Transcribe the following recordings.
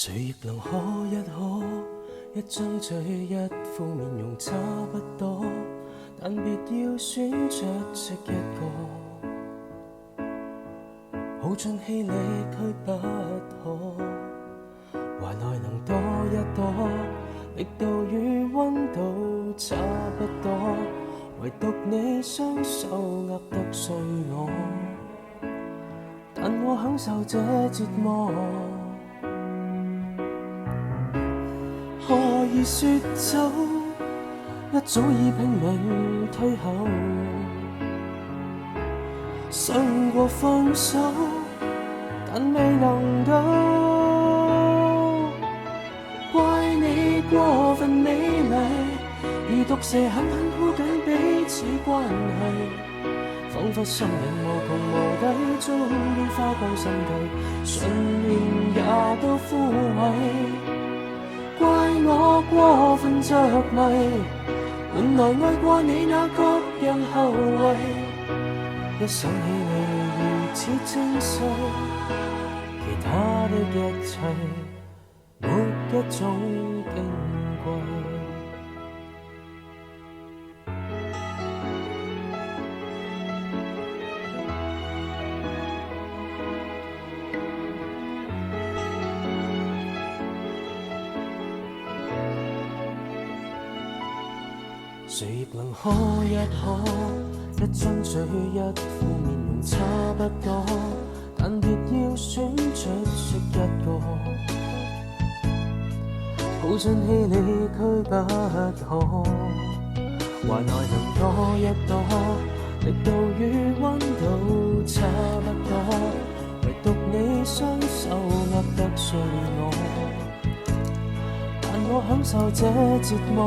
誰亦能可一可，一張嘴一副面容差不多，但別要選着食一個，耗盡氣力卻不可，懷內能多一多，力度與溫度差不多，唯獨你雙手握得碎我，但我享受這折磨。何以說走，一早已拼命退後，想過放手，但未能夠。怪你過分美麗，如毒蛇狠狠箍緊彼此關係，彷彿心癮無窮無底，早已花光心計，信念也都枯萎。怪我過分着迷，換來愛過你那各樣後遺，一想起你如此精細，其他的一切沒一種矜貴。誰亦能可一可，一張嘴一副面容差不多，但別要選着食一個，耗盡氣力卻不可，懷內能多一多，力度與溫度差不多，唯獨你雙手握得碎我，但我享受這折磨。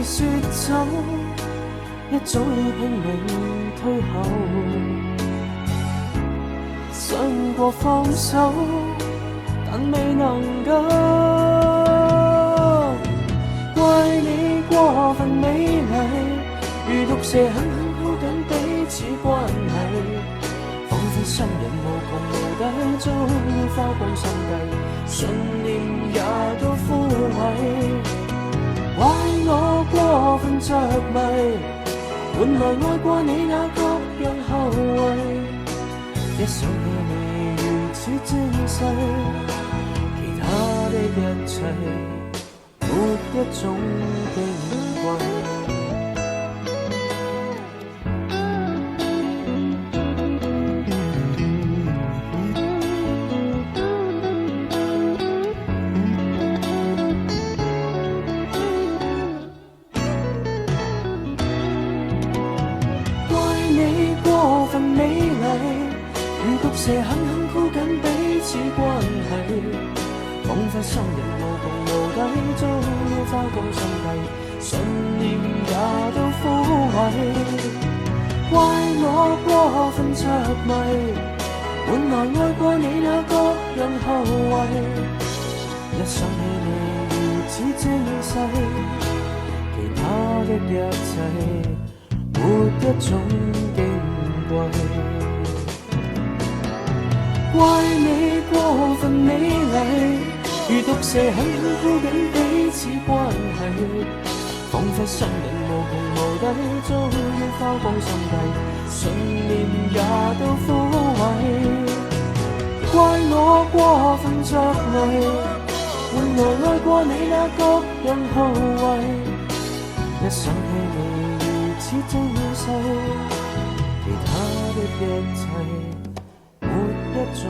說走，一早已拼命退後，想過放手，但未能夠。怪你過分美麗，如毒蛇狠狠箍緊彼此關係，彷彿心癮無窮無底，早已花光心計，信念也都枯萎。怪我過分着迷，換來愛過你那各樣後遺，一想起你如此精細，其他的一切沒一種矜貴。蛇狠狠箍緊彼此關係，彷彿心癮無窮無底，早已花光心計，信念也都枯萎。怪我過分着迷，換來愛過你那各樣後遺，一想起你如此精細，其他的一切沒一種矜貴。怪你過分美麗，如毒蛇狠狠箍緊彼此關係，彷彿心癮無窮無底，早已花光心計，信念也都枯萎。怪我過分着迷，換來愛過你那各樣後遺，一想起你如此精細，其他的一切沒一種